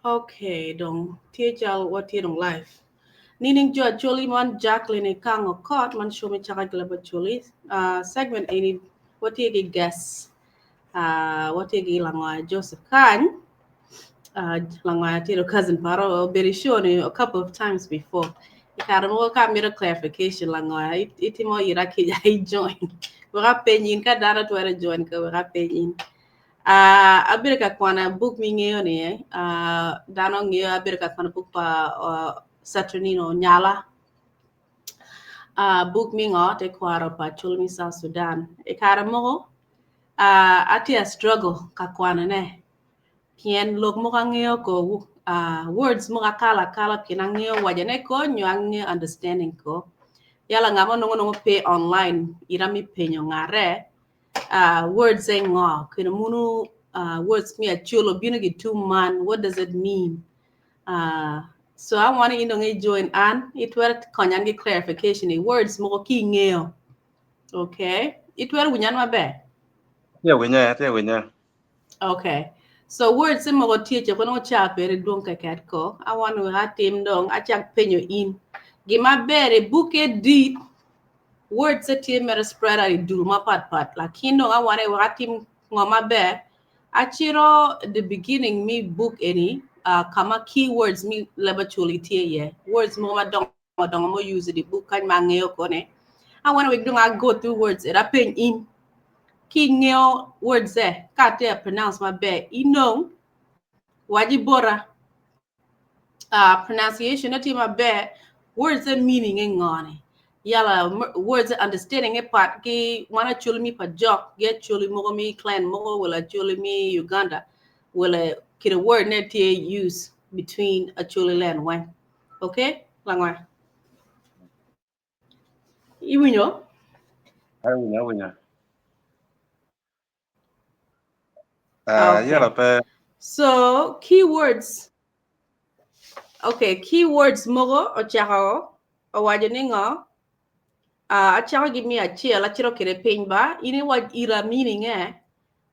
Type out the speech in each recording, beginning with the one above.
Okay, dong. Tiajal what dong life. Nining jo actually man Jacqueline kang o caught man show me chaka glaba chuli. Segment ini what yagi guess. What yagi langwa Joseph Khan. Langwa tiro cousin paro very sure a couple of times before. Ikaramo ka mira clarification langwa itimo iraki I join. Waka penyin ka dara to join ka waka penyin. Abirka kwana book mi ngeo ne dano ngeo abirka kwana book pa Saturnino Nyala book mi ngo te kwaro pa chulmi South Sudan e kara mo ati a struggle ka kwana ne kien lok mo ka ngeo ko words mo ka kala kala kina ngeo wajane ko nyo ngeo understanding ko yala ngamo nongo pay online irami penyo ngare words ain't ngo kina munu words me a chulo binagi 2 man what does it mean so I want to know join an it were konyangi clarification words mo ki ngeo okay it were winyan mabe Te winya. okay so words mo go teach ko cha pere don ka kat ko I want to ha team dong a chak penyo in gima bere buke deep words that you mere spread I do my part lakini I want to ha team ngoma be achiro the beginning me book any kama keywords me leba chuli tie ye words mo ma dong mo use the book kan mangeo kone I want to go through words it happen in ki ngeo words kate pronounce my be wajibora pronunciation ati my be words and meaning ngone yala words understanding part ki wana chuli mi pa jok get chuli mo mi clan mo wala chuli mi Uganda wala kid a word net use between a chuli land one okay langwa iwinyo Winya. okay Yala pe. so keywords okay keywords mogo o chao o wajaningo a chao give me a chill a chiro kire pain ba ini what ira meaning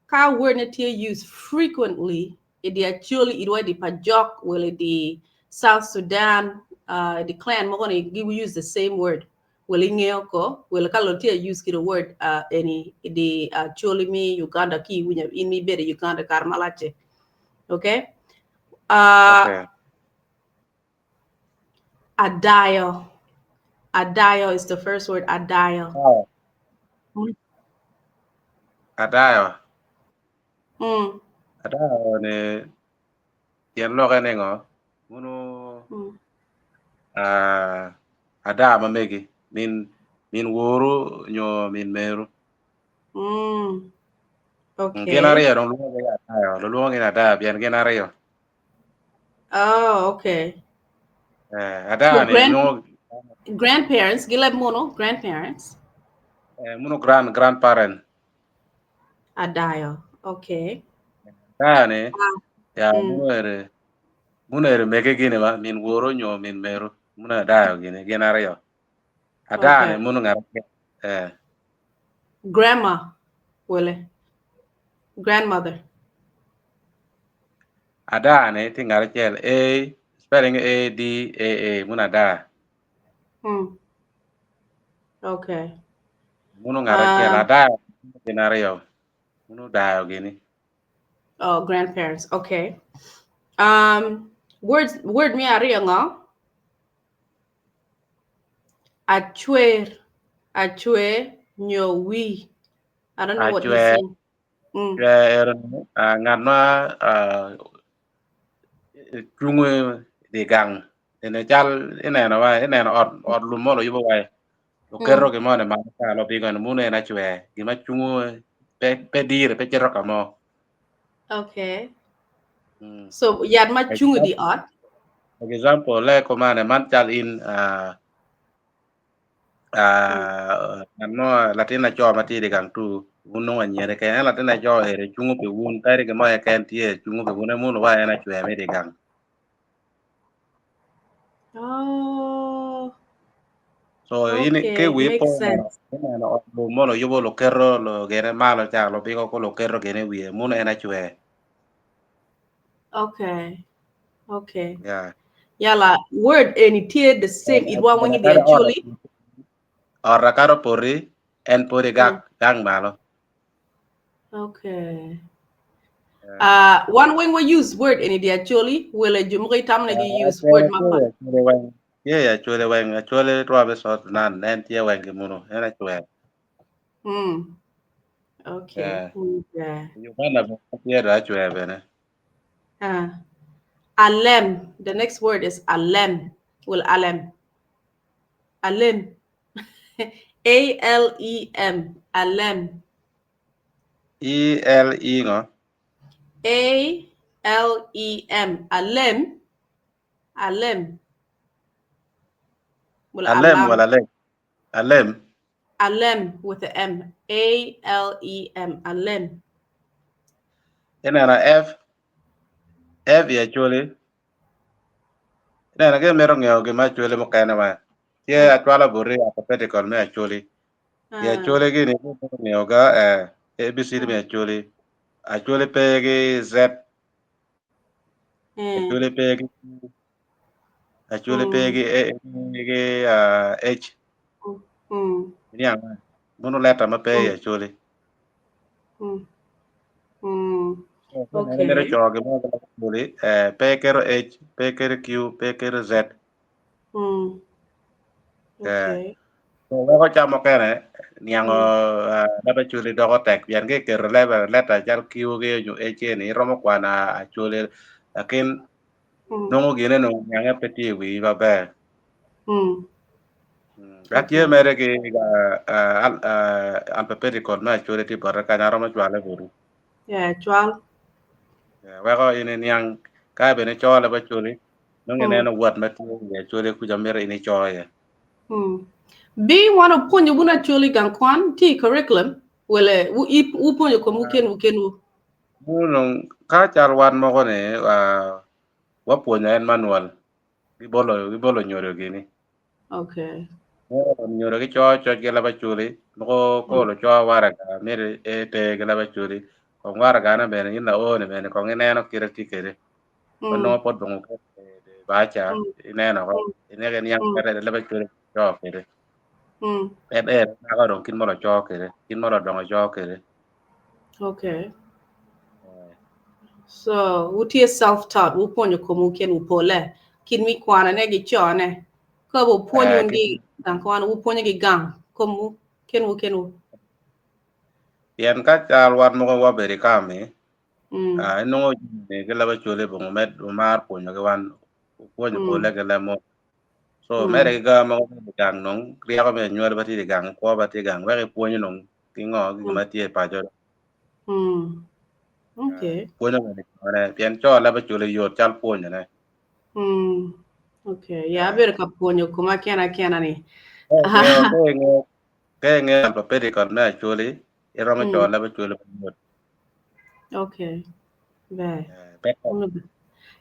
ka word na tia use frequently it actually it was the pajok will the South Sudan the clan mo gonna give use the same word will ko will ka lo tia use the word any the actually me Uganda ki winya in me better Uganda karmalache okay uh Okay. adayo adayo is the first word adayo mm. Adayo. Mm. Adayo ni yan lo kene ngo. Munu Mm. ada mamegi min wuru nyo min meru. Mm. Genare Okay. yo dong luo ke adayo. Luo ke ada bian genare yo. Oh, okay. Ada So ni nyo grandparents, gila mono, grandparents. munu grandparent. Adayo. Okay. Ada ni Ah, ya mm, munu ere mege gini ba min wuru nyo min meru. Munu adayo gini genare yo. Ada ni okay. munu ngarake. Grandma, Willie. Grandmother. Ada ni tinggal cel spelling munu ada. Hmm. Okay. Munu ngarache Uh, la da scenario. Munu da gini. oh, grandparents. Okay. Um, word me ari nga. Achwer. Achwer nyowi. I don't know what he's Achwe saying. Mm. chwe eron nganma chungu de gang. Ene chal ene na od lumo lo yubo wai. Lo kerro Mm. ke mo ne ma ka lo bigan munu ena chwe. Gima chungu pe dire pe chero kamo. Okay. Hmm. So yad ma chungu di ot. Example le ko mane man chal in Mm. no latina cho mati de gang tu uno anyere ke latina cho ere chungu pe un tari ke moya ken tie chungu pe un mu no wa ena chwe me de gang Oh, so ini ke okay. we po Makes sense. ena no lo mo lo yubo lo kerro lo gere malo cha lo pico ko lo kerro gene we mu no ena chwe Okay. Okay. Yeah. Yala word any tier the same. It one when you Kada actually. ora karo pori en pori gang malo. Okay. Yeah. One when we use word any the actually will a jumri tam nagi use word mapa. Yeah, chule weng, chule robe sort nan, nen tia weng kimuno, ena chwe. Hmm. Okay. Yeah. Yeah. Uganda tia da chwe bene. Uh, alem. The next word is alem. Will alem. Alem. ALEM. Alem. E-L-E ngo. ALEM. Alem. Alem. Well, Alem alam. wala lem. Alem. Alem with the M. ALEM. Alem. Ena na F. F ya chule. Ena na ke merong ngeo ke ma chule mo kaya naman. Tia atwala buri alphabetical me chule. Ya Uh, chule gini ngeo ga ABCD me chule. Achule pe ke Z. Achule pe ke Achule pe ke H. Ini ang munu letter ma pe ya chule. Mere Okay. choge mo ga buri pe kero H, pe kero Q, pe kero Z. Okay. Ko ko chamo kene niango laba chuli dogo tek bian ke ker leba leta jal kiu ge ju e cheni romo kwana chuli lakin nongo gine no niange peti wi ba be Rakie Okay. mere ke al peperi kon ma chuli ti barra kanya romo chwale buru Yeah, 12. wa ko ine niang ka be ne chola ba chuli nonge ne Hmm. no wat ma tu ye chuli ku jamere ini choye Hmm. Be one of Ponyo Buna Choli Gankwan, T curriculum. Well, who Ponyo Komuken. Nung ka chal wan mo ko ne wa puonyo en manual gibolo nyoro gini Okay. nyoro gi cho cho ge laba chuli ko lo cho wara ga mere e te ge laba chuli ko wara ga na bene ina o ne bene ko ne no kire tikere ko no Hmm. pod bongo ko de ba cha Hmm. ine no ko ine ge nyang Hmm. kare laba chuli cho kere Hmm. na ko don kin mo lo cho kere kin mo lo dongo cho kere Okay. So, what is self-taught? Who Ponyo Komuken Upole? Kin mi kwana negi chone. Ko Ponyo kin Ndi Gankwan, who Ponyo Gang. Komu Kenu. yen ka chal wan mo ko wa beri kami Hmm. inongo ne ke laba chole bongo met umar punyo ke wan punyo pole Hmm. ke lemo so mere Hmm. ga mo gang nong kriya ko me nyor bati de gang ko bati gang we punyo nong tingo gi Hmm. mati e pajo Hmm. Okay. punyo ne pien cho laba chole yo chal punyo ne Hmm. Okay. Yeah, I better kaponyo kuma kena ni. ke nge pa pedi kon me chole iro mo cho Hmm. laba chole Okay. Bye.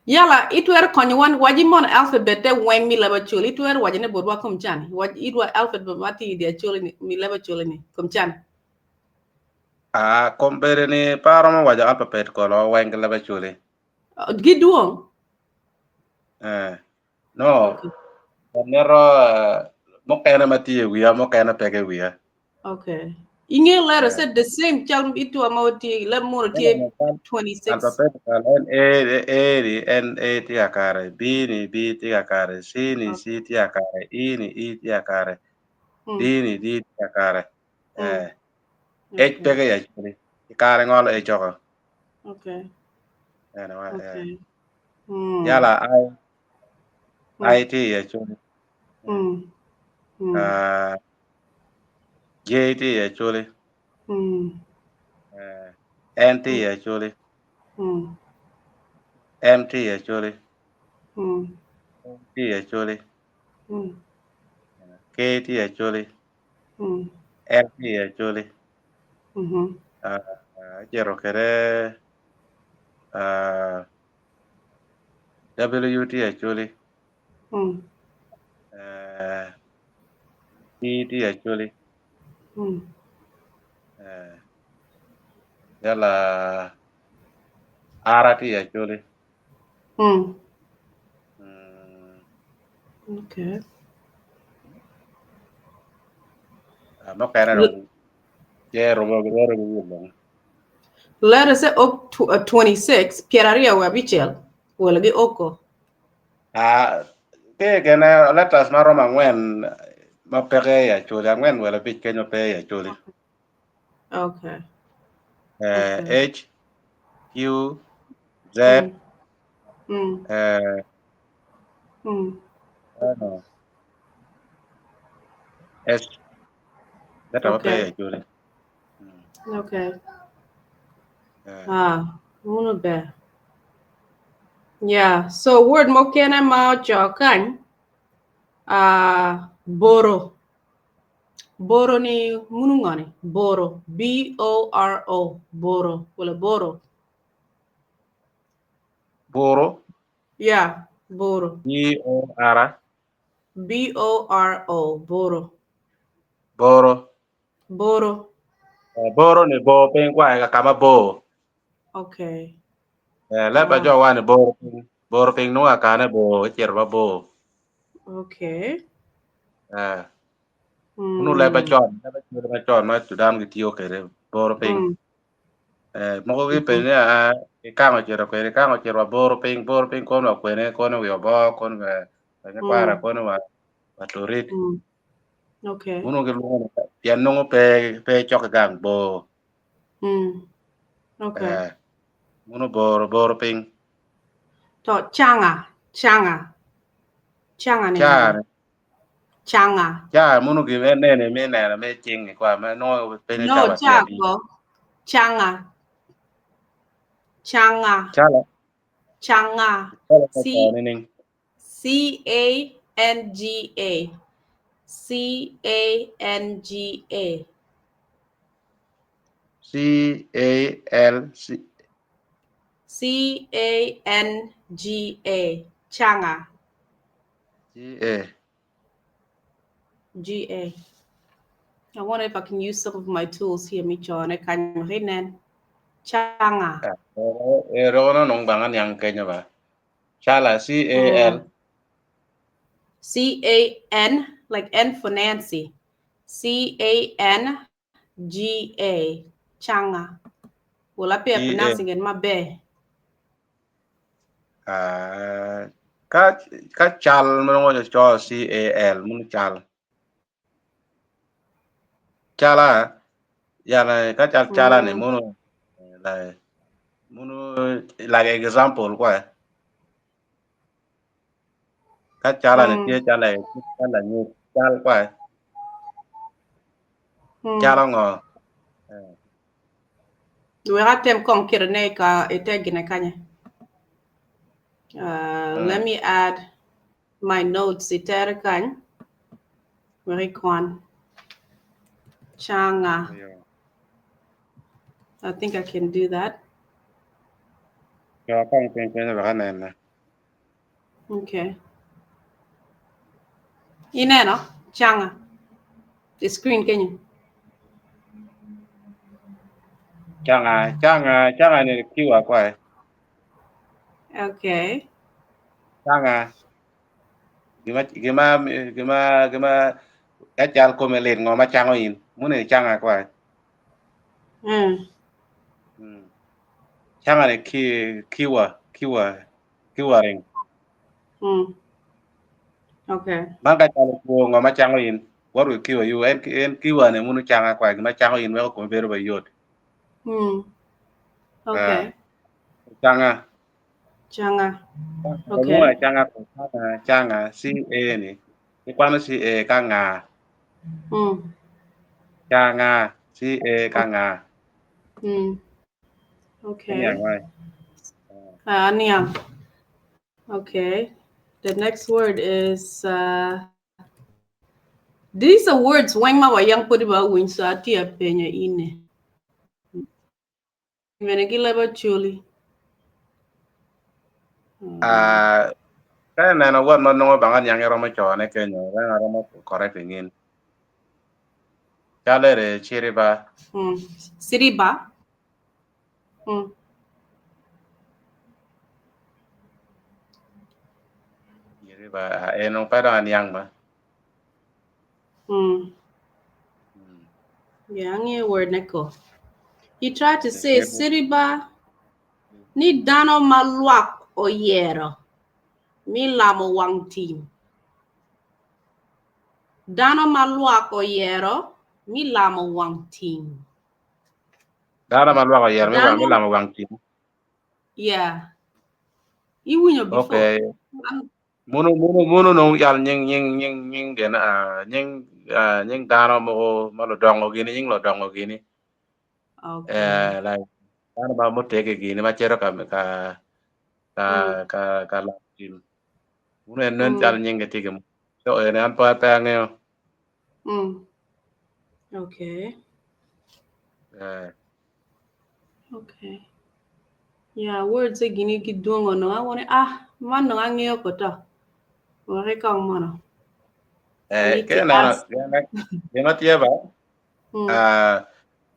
Yala itwer konywan wajimon alphabet te weng mi leba chul itwer wajine bodwa kumchan waj itwa alphabet mati dia chul ni mi leba chul ni kumchan. kompere ni paro mo waja alphabet ko lo weng laba chole Giduong. no Okay. Nero mokena mati wiya mokena pege wiya. Okay. Inge letter said the same chal itu amauti lemur tie 26. Alphabetical N A ni N A ti akare B ni B ti akare C ni C Okay. ti akare I ti akare D Hmm. ni D ti akare Hmm. H Okay. pege ya churi ikare ngolo e choko Okay. ene wa Okay. Hmm. yala Hmm. I ti ya churi Hmm. Hmm. J ti ya churi Hmm. N ti Hmm. ya churi Hmm. M ti ya churi Hmm. T ya churi Hmm. K ti ya churi Hmm. L ti ya churi Hmm. Jero kere W ti actually Hmm. T ti actually Hmm. yala R ti actually Hmm. Okay. Mo kere no ye romo long. Let us say up to 26. Pieraria wa bichel. Wala gi oko. Ke kena letas maro mangwen ma pege ya chuli angwen wala bit kenyo pe ya chuli. Okay. H Q Z Mm. Mm. no, S that apa pe ya Okay. chuli. Okay. Uno be. Yeah. So word mo kena ma jokan. Boro. Boro ni munungani. Boro. Boro. Boro. Wala boro. Boro. Yeah. Boro. Boro. Boro. Boro. Boro. Boro ni bo peng kwa kama bo. Okay. Lepa jo wa ni boro. Boro peng no akane bo cherba bo. Okay. Unu lepa chon ma Sudan ki tiyo kere boro peng. Moko ki pe ne kango chero kere kango chero boro peng kono kwene kono wi obo kono ne kwara kono wa torit. Okay. Unu ki luo yan nungu pe chok gang bo. Okay. Unu boro peng. To changa ni Cha ngani. Changa. cha munu ki me ching kwa me no pe ne cha No, wa pia bi. changa. Chala Changa. chala ko C ni ning. Canga. Canga. CAL Canga. Changa. GA. GA. I wonder if I can use some of my tools here, Micho. I can read Changa. Rono nong bangan yang kenya ba. Chala CAL. CAN, like N for Nancy. Canga. Changa. Well, up here GA. pronouncing it my bad. Ka chal mo cho CAL mun chal. Chala yana ka chala ni munu like example kwa. Ka chala ni tie chala ni chal kwa. Chala ngo. Weratem kon kirne ka etegine kanye. Let me add my notes. Itere kany. Werikwan. Changa. I think I can do that. Okay. Ineno, changa. The screen can you? Changa ni kiwa kwa. Okay. Changa. Gima chal ko melet ngoma chango in. Mune changa kwa. Changa ni kiwa ring. Okay. Manga chalo ko ngoma chango in. Waru kiwa yu en kiwa ne munu changa kwa gima chango in weko ko bero ba yot. Okay. Changa. Okay. Changa CA ni. Ikwano CA ka nga. Changa CA ka nga. Okay. Niam. Okay. The next word is these are words when ma wayang put ba win so atia penya ine. Venegila ba chuli. Kaya na wad man no bangan yang ero ma chone kenyo. Kaya ero ma correct ngin. Chalere chiriba. Siriba. ba enong pa da yang ba. Yeah, ngi word neko. He tried to say Siriba ni dano maluak o yero. Mi lamo wang team. Dano maluak o yero. Mi lamo wang team. Dano maluak o yero mi lamo wang team. Yeah. You win before. Okay. Munu nung yal nying gena nying dano mo lo dongo gini nying lo dongo gini. Okay. Like dano ba mo tege gini ma chero ka la team. Munu en yal nying ke tige mo. So en an pa ngeo. Okay. Okay. Yeah, words gini ki dongo no awone man no angeo ko to. Wore kang mono. Ke na gema tie ba.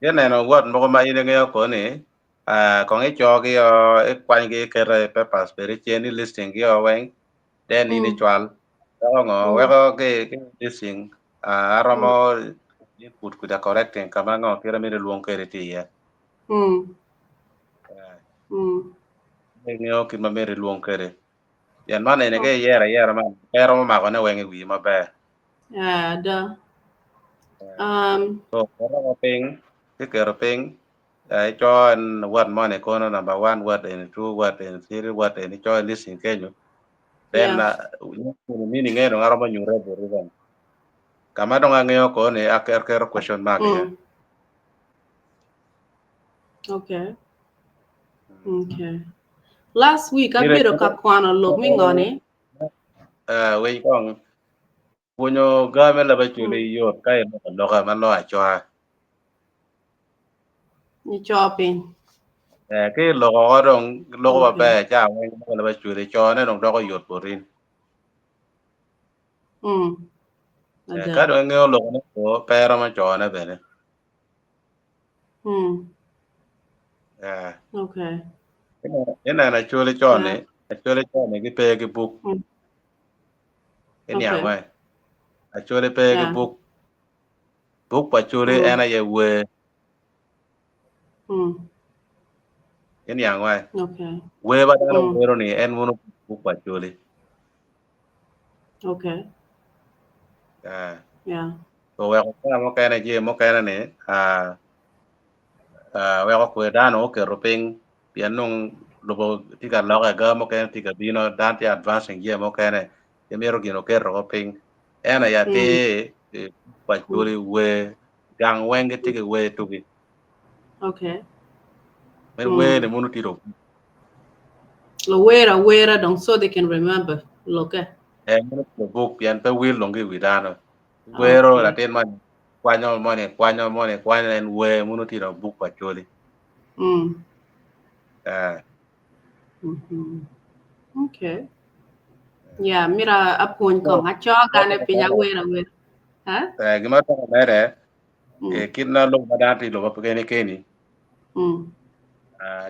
Cái này nó quên một cái này nghe có nè còn cái cho cái quan cái papers về trên cái listing cái wang then individual đó ngõ cái listing aramo input kuda correcting kama ngõ cái mình luong cái thì ya nghe cái mà mình luong cái yan mà này cái yera mà mà có nó wang cái mà bé so có ping cái ping cho anh word money kono number 1 word and 2 word and 3 word and cho listing kenyo then meaning no ngaro mo nyure boriban kama donga ngeo ko ne aker question mark ya Okay. Last week abiro ka kwano log mi ngone we kong punyo game la ba chule yo kai no ka man lo acho ni chopping cái logo dong logo ba ba cha we la ba chule cho ne dong do ko yot borin ka do ngeo logo ne ko pero ma cho ne bene okay ena na chule cho ne cái pe cái book cái nhà ngoài chule pe cái book pa chule ena ye we cái nhà ngoài we ba da no ni en wono book pa chule okay yeah so we ko mo ka na je mo ka na ne we ko da no ke roping pian nong lobo tiga loga ga mo ka tiga bino dan ti advancing je mo ka ne ye mero gino ke roping ena ya te pa chule we gang wenge tiga we tugi okay men we ne mono tiro lo wera don't so they can remember look mono the book pian pe will longi widano wero la ten man kwanyo mone en we mono tiro book pa chule okay yeah mira apun ko ngacho gane pinya wera ha gima to mere kinna lo badati lo pa keni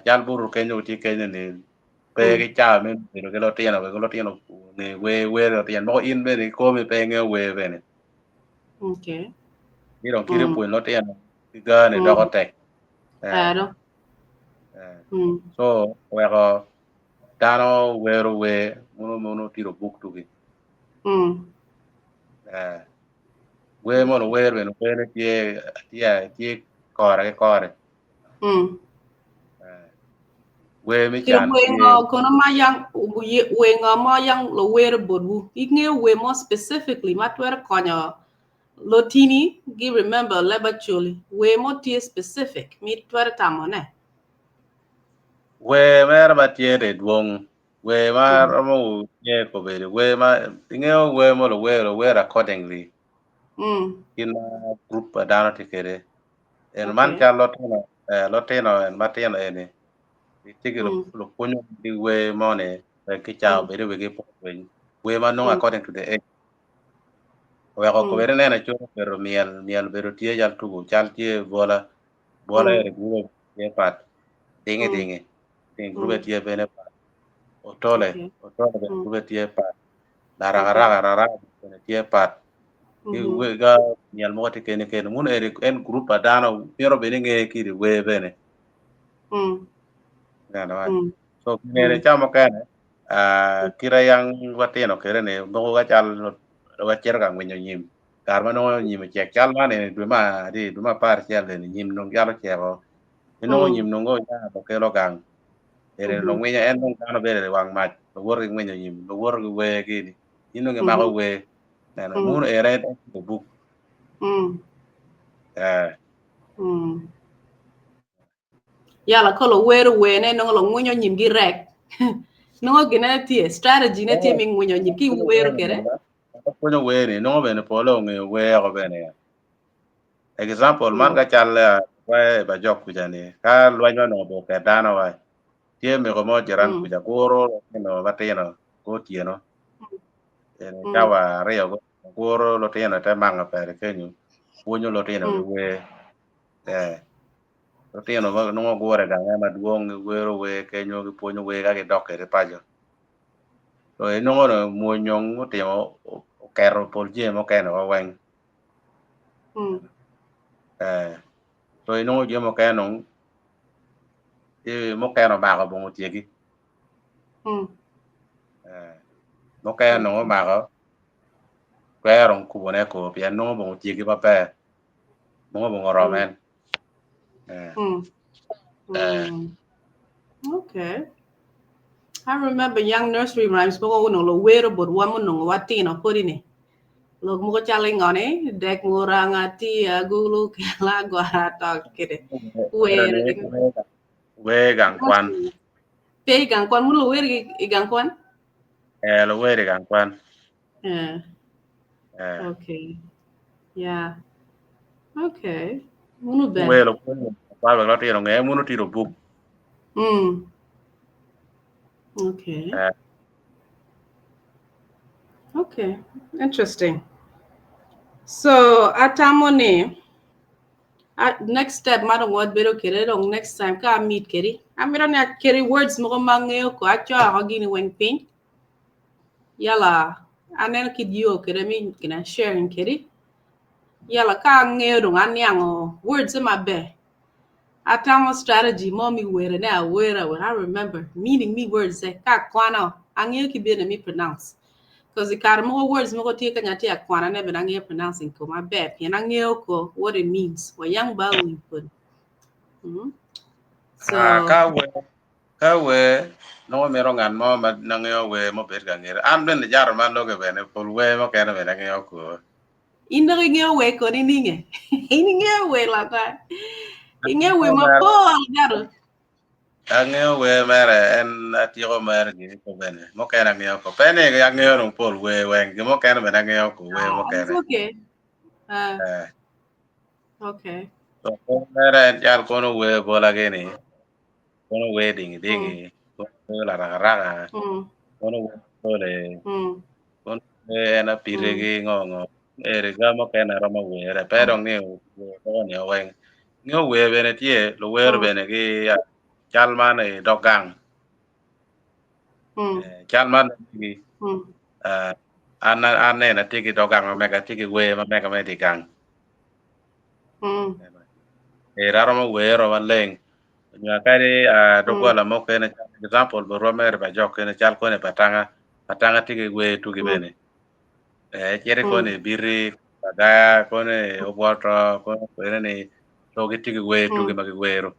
jal buru kenyo ti kenyo ni pe cái cha men pero que lo tiene ni we lo tiene no in be ni come pe nge we be ni okay ni ron kiri pu lo tiene ga ni do ko tek so we go dano we ro we mono tiro book tu gi we mono we be no pe ni tie kore we mi chan we ngo kono ma yang we ngo ma yang lo wera bodu inge we more specifically matwer konyo lotini give remember lebachuli we more tie specific mi twer tamone we mer ma tie de dwong we ma mo ye ko be we ma inge we mo lo we accordingly in group dano tikere en man cha lotino en matino ene tigi lo punyo di we mone ki cha be we ki po we ma no according to the age we ko be ne na chu pero miel bero tie jal tugu chal tie bola e group ye pat dinge ting group tie be ne pat otole be group tie pat rara tie pat ki we ga nyal mo te ken mun en group adano miro bene nge ki we bene so nere chamo kene kira yang watino kere ne mo ga chal wa cher ga ngwenyo nyim kar mano nyim che chal mane duma par chal ne nyim no galo chero no nyim no go ya to kelo gang ere no ngwenyo en no kano bere wang ma wor ngwenyo nyim wor we gini ino nge ma we na mun ere to buk yala kolo weru wene no lo ngwenyo nyim gi rek no gina tie strategy ne tie mi ngwenyo nyim ki weru kere kunyo we no bene polo nge we ko bene example man ga chal wa ba jok ku jani ka lwanyo no bo ke dano wa tie me ko mo jiran ku ja goro no batino ko tieno en kawa reo go goro lo tieno te manga per kenyu punyo lo tieno we lo tieno no gore ga ma duong wero we kenyo gi punyo we ga ge doke pajo to no no mo nyong timo kero pol je mo keno wen to no je mo keno mo keno ba ko bo tiegi mo keno ma ko kero ku ne ko pia no bo tiegi ba pe mo bo romen okay. I remember young nursery rhymes mo no lo wero but one no watino putini lo mo chaling on dek ngurangati agulu kala guarata kede we gang kwan pe gang kwan mo lo wero gang kwan lo we gang kwan okay yeah okay munu be we lo pa lo tiro nge munu tiro buk okay okay interesting so atamone next step madam what better kere long next time ka meet keri amira na keri words mo mangeo ko acho agini wen pin yala anen kidio kere mi kina sharing keri yala ka ngero anyango words ma be atamo strategy mommy were na were I remember meaning me words ka kwana angeo ki be na mi pronounce because the more words mo tie kanya tie kwana ne be na ngeo pronouncing ko ma be pia na ngeo ko what it means wa yang ba we put so ka we no mero ngan mo ma nangyo we mo ber ga ngere an ben jar man lo ge bene pol we mo kene be ngyo ko indari ngeo we ko ni ninge ini ngeo we la ka ngeo we ma pol garo ngyo we mere en atiro mer gi ko bene mo kene ngyo ko pene ga ngyo no pol we wen mo kene be ngyo ko we mo kene okay okay so mere jar ko no we bola ge ni kono we dingi kono la raga kono we kono na piregi ngongo ere gamo kena roma we re pero ni ko ni wen ngo we bene tie lo we bene gi chalman e dogang chalman gi anne na tigi dogang ma mega tigi we ma mega me digang e raroma we ro leng nya kare do ko la mo kene example bo romer ba jok kene chal ko ne patanga tigi we tu gi bene chere ko ne biri pada ko ne oboto ko ne to gi tigi we tu gi ma gi wero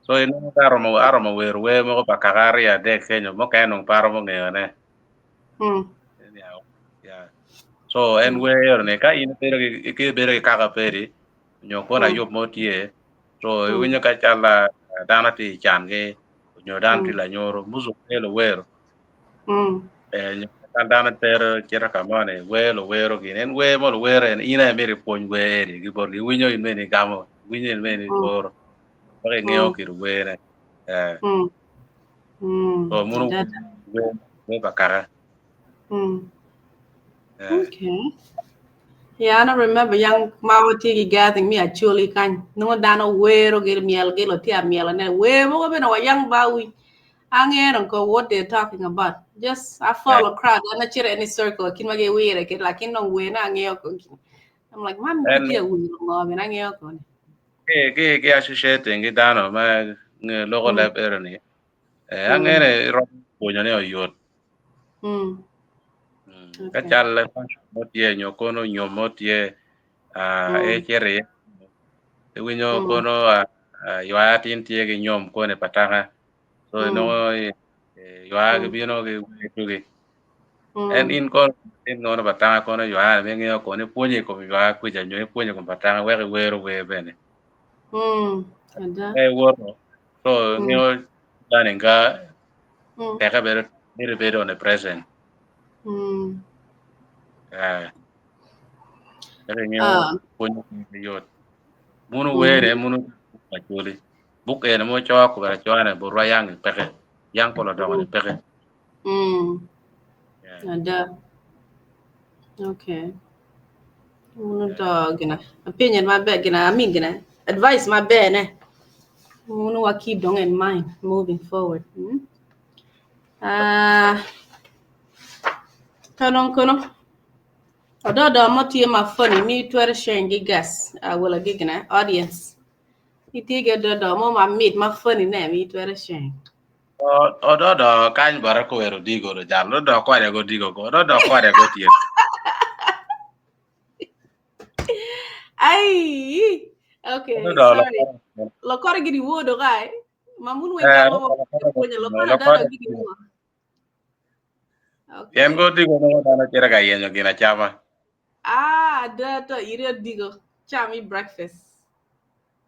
so ino aroma wero we mo ba kagari ya de kenyo mo keno paro mo ngene ya so en we yor ne ka in pero ke bere ka ka peri nyo ko na yob mo tie so winyo ka chala dana ti change nyo dan ti la nyoro muzoelo wero ka dana ter kira kamane welo wero ginen we mo wero en ina meri pon we ri gi bor gi winyo in meni gamo winyo in meni bor ba ngeo ki were so munu we bakara okay yeah, I remember young mama tigi gathering me actually kan no dano wero gel miel gelo tia miel ne we mo be no yang bawi I don't know what they're talking about. Just I follow crowd. I'm not any circle. Can I get weird? Get like in no way. I'm like, man, and get weird. Mom, and I ke associating ke dano ma local lab erni angere ro puonjo ne oyot ka chal motie nyokono nyomotie e chere winyo kono ywa tin tie ge nyom kone patanga so no ywa ge bino ge tuge en in kon in no patanga kono ywa me nge ko ne puonje ko ywa ku ja nyo puonje ko patanga we wero we bene woro so nyo daninga teka better need a bit on the present pero nyo puonje yot munu were munu achuli buk ene mo cho ko bara cho ane burwa yang peke yang polo dongo ne peke Ada. Okay. Gina. Opinion my bad, gina. I mean, gina. Advice my bad, eh? I keep them in mind moving forward. Kono. Although moti my funny, me to sharing gas. I will a gigna audience. You take a dodo, my meet my funny name, me to sharing. odo do kany bara ko wero digo do jam do kware go digo go do kware go tie Ay, okay, sorry. Lokora gidi wodo guy. Mamun wenga mama punya lokora dada gidi wo. Okay. Yen go digo no dana kira ga yenyo gina chama. Data ire digo chami breakfast.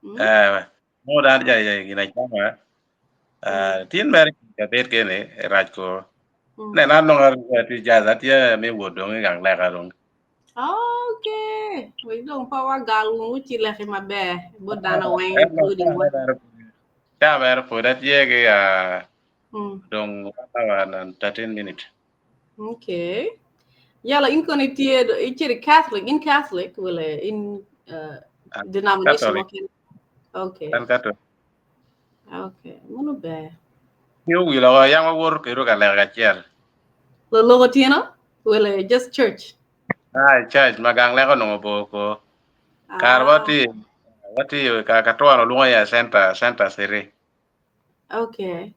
Mo dan ja gina chama. Tin mer ka bet kene raj ko. Ne na no ngar ti jaza ti me wodo ngang la ga dong. Okay. We don't power galu uchi lehi mabe. Bodana wang including what? Chama for that ye dong 13 minutes. Okay. Yala inconitied ichiri Catholic in Catholic will in denomination okay. Okay. Mono be. You will yang work you ga la ga chiel. Lo logotino will just church. Church magang le ko no bo ko. Karbati wati ka katwa lunga ya center siri. Okay.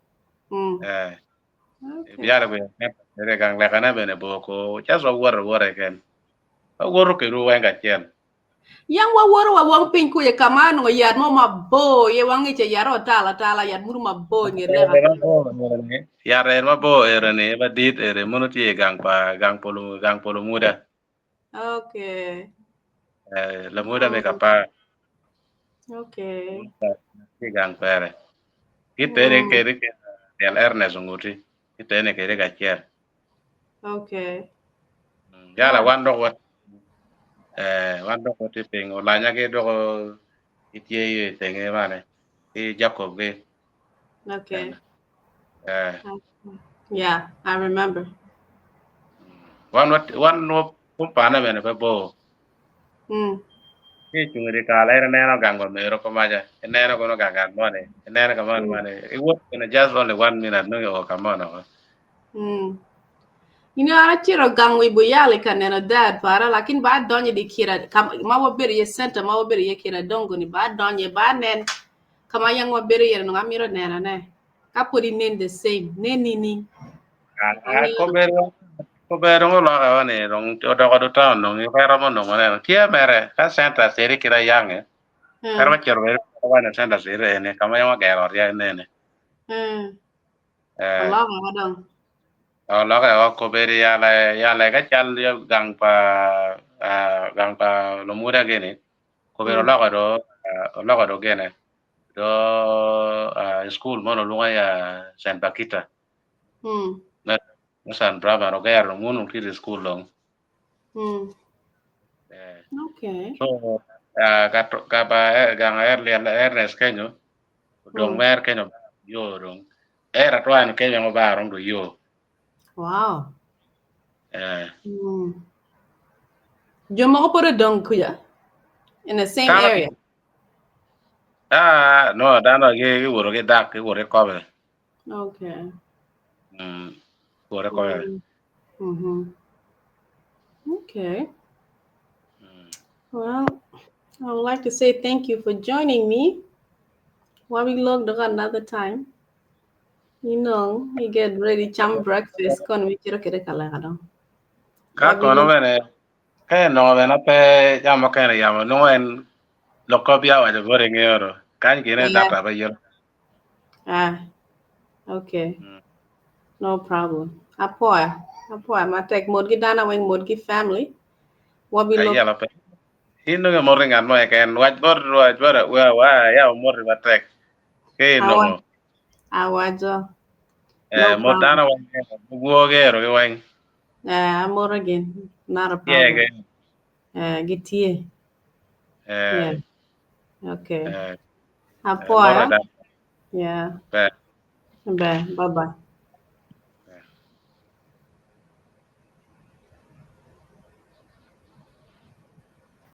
Biara be siri gang le kana bene bo ko just war again. Wor ke ru wenga chiel. Yang wa wang pinku ya kamano yad mo mabo ye wangi che yaro tala yad muru mabo ni le Yare ma bo erene ba dit ere monuti gang polo muda. Okay. La muda me kapa. Okay. Gang pere. Kitere kere del Ernest nguti. Kitene kere ga chiel. Okay. Yala wando wat wando ko tiping olanya ke do itie tenge mane Jacob ge okay yeah I remember one no kumpana mene pe bo ke chungri kala era neno gango mero ko maja neno kono gangan mone neno kamon mane it was in just only 1 minute no yo kamon You know, I chiro gangwe buyale kanena dad para lakin ba donye di kira ma wabiri ye center ma wabiri ye kira dongo ni ba donye ba nen kama yang wabiri ye no ngamiro nena ne ka put in the same ne ni ko bero ngolo ka ne rong to do town no ni pero mo no ne tie mere ka center seri kira yange pero chero ko wana center seri ne kama yang gero ya ne Allah madang lo ka ko beri ya la ka chal gang pa lo muda gene ko bero lo ka do gene do school mono lunga ya Saint Bakita na San Brava no gero munu ki school long okay so ka ba gang Ernest Kenyo dong mer Kenyo yo dong era twan Kenyo ba rong do yo wow Jomo ko puro dong kuya in the same area no dano ge wuro ge dak ge wuro ko be Okay. Pore ko. Mm-hmm. Okay. Well, I would like to say thank you for joining me. While we look another time. You get ready cham breakfast kon we chiro kere kala kadam. Ka kono Wabili bene. Ke no bene pe yamo kene yamo no en lokobia wa de bore ngero. Kan gene yeah. data ba yor. Ah, okay. No problem. Apoy. Ma tek mod gi dana weng mod gi family. Wabi Ay look. yala pe. Hino ge morring an mo ken waj bor wa ya mor ba tek. Ke Awa no. awajo. No problem. Modana wa wo gero ge wan. More again. Not a Ye ge. problem. Get here. Yeah. Eh Okay. eh Apoy. mor da. Yeah. Pe. Bye. Bye-bye.